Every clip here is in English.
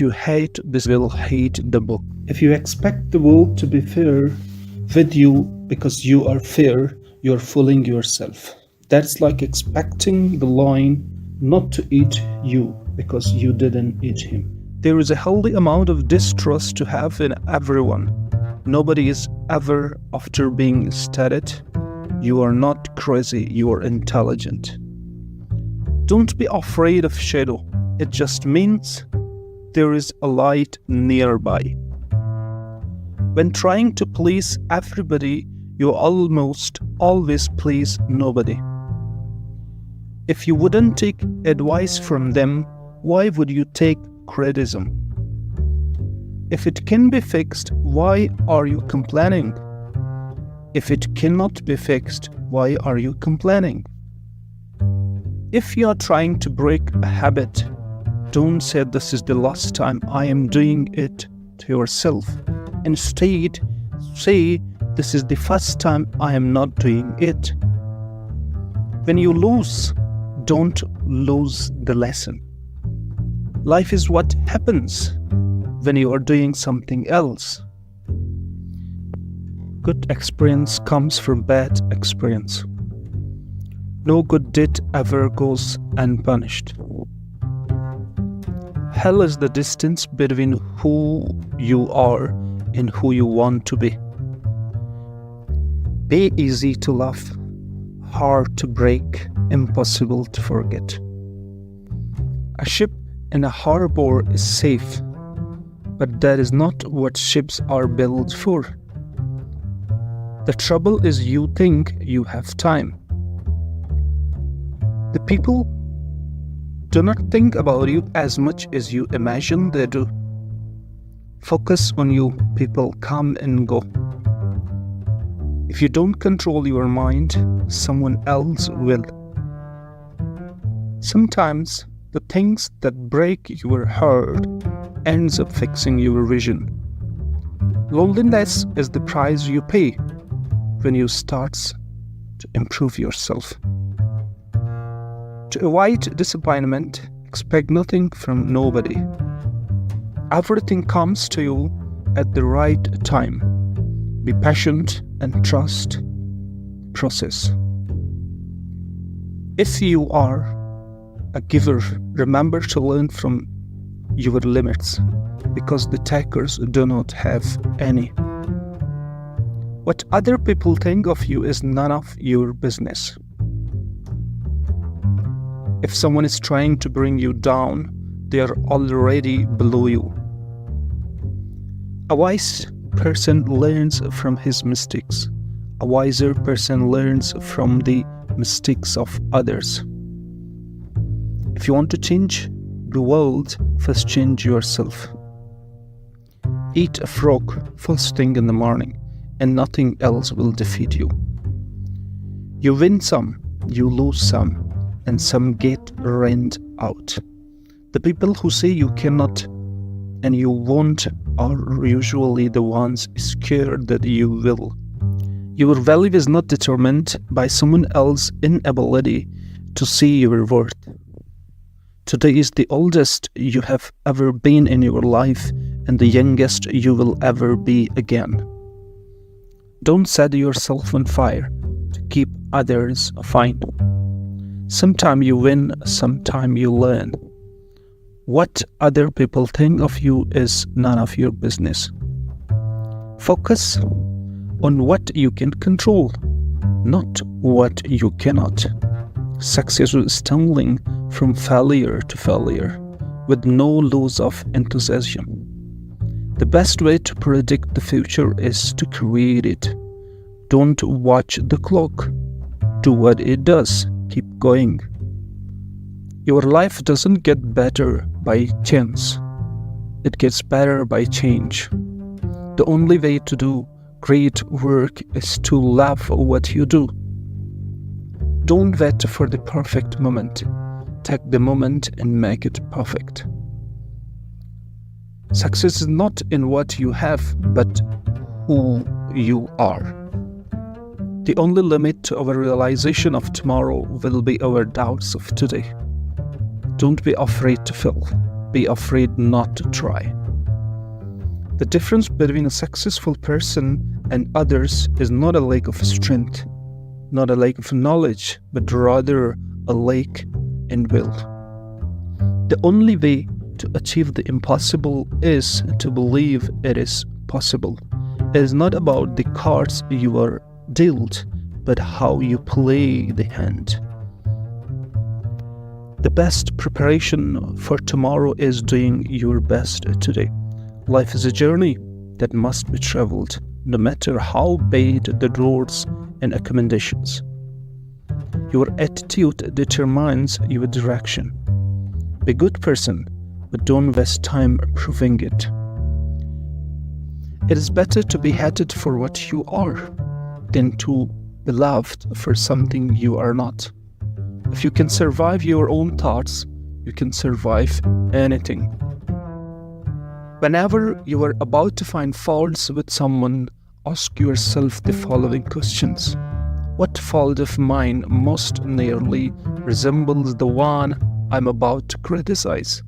you hate this will hate the book. If you expect the world to be fair with you because you are fair, you're fooling yourself. That's like expecting the lion not to eat you because you didn't eat him. There is a healthy amount of distrust to have in everyone. Nobody is ever after being stated, "You are not crazy, you are intelligent." Don't be afraid of shadow. It just means there is a light nearby. When trying to please everybody, you almost always please nobody. If you wouldn't take advice from them, why would you take criticism? If it can be fixed, why are you complaining? If it cannot be fixed, why are you complaining? If you are trying to break a habit, don't say this is the last time I am doing it to yourself. Instead, say this is the first time I am not doing it. When you lose, don't lose the lesson. Life is what happens when you are doing something else. Good experience comes from bad experience. No good deed ever goes unpunished. Hell is the distance between who you are and who you want to be. Be easy to love, hard to break, impossible to forget. A ship in a harbor is safe, but that is not what ships are built for. The trouble is you think you have time. The people do not think about you as much as you imagine they do. Focus on you, people come and go. If you don't control your mind, someone else will. Sometimes the things that break your heart ends up fixing your vision. Loneliness is the price you pay when you start to improve yourself. To avoid disappointment, expect nothing from nobody. Everything comes to you at the right time. Be patient and trust the process. If you are a giver, remember to learn from your limits, because the takers do not have any. What other people think of you is none of your business. If someone is trying to bring you down, they are already below you. A wise person learns from his mistakes. A wiser person learns from the mistakes of others. If you want to change the world, first change yourself. Eat a frog first thing in the morning, and nothing else will defeat you. You win some, you lose some, and some get rained out. The people who say you cannot and you won't are usually the ones scared that you will. Your value is not determined by someone else's inability to see your worth. Today is the oldest you have ever been in your life and the youngest you will ever be again. Don't set yourself on fire to keep others fine. Sometime you win, sometime you learn. What other people think of you is none of your business. Focus on what you can control, not what you cannot. Success is stumbling from failure to failure, with no loss of enthusiasm. The best way to predict the future is to create it. Don't watch the clock. Do what it does. Keep going. Your life doesn't get better by chance. It gets better by change. The only way to do great work is to love what you do. Don't wait for the perfect moment. Take the moment and make it perfect. Success is not in what you have, but who you are. The only limit to our realization of tomorrow will be our doubts of today. Don't be afraid to fail. be afraid not to try. The difference between a successful person and others is not a lack of strength, not a lack of knowledge, but rather a lack in will. The only way to achieve the impossible is to believe it is possible. It is not about the cards you are dealt, but how you play the hand. The best preparation for tomorrow is doing your best today. Life is a journey that must be traveled, no matter how bad the roads and accommodations. Your attitude determines your direction. Be a good person, but don't waste time proving it. It is better to be hated for what you are than to be loved for something you are not. If you can survive your own thoughts, you can survive anything. Whenever you are about to find faults with someone, ask yourself the following questions. What fault of mine most nearly resembles the one I'm about to criticize?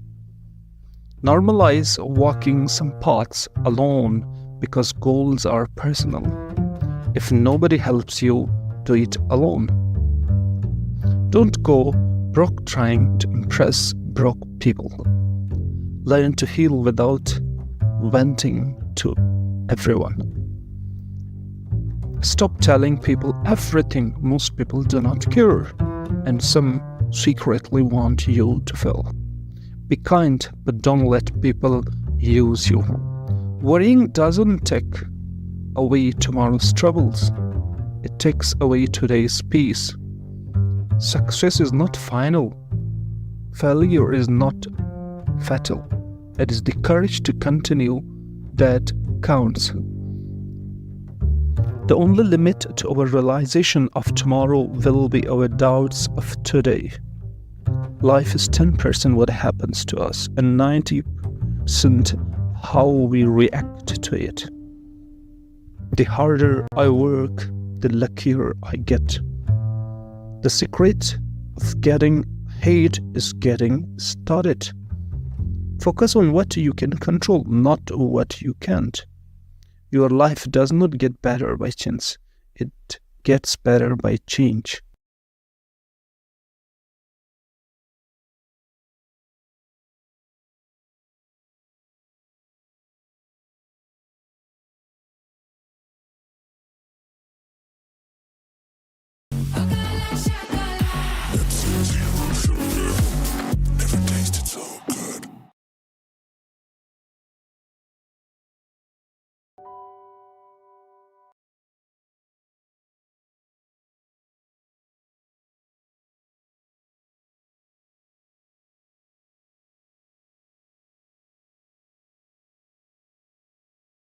Normalize walking some paths alone because goals are personal. If nobody helps you, do it alone. Don't go broke trying to impress broke people. Learn to heal without venting to everyone. Stop telling people everything. Most people do not care, and some secretly want you to fail. Be kind, but don't let people use you. Worrying doesn't take away tomorrow's troubles. It takes away today's peace. Success is not final. Failure is not fatal. It is the courage to continue that counts. The only limit to our realization of tomorrow will be our doubts of today. Life is 10% what happens to us and 90% how we react to it. The harder I work, the luckier I get. The secret of getting ahead is getting started. Focus on what you can control, not what you can't. Your life does not get better by chance. It gets better by change.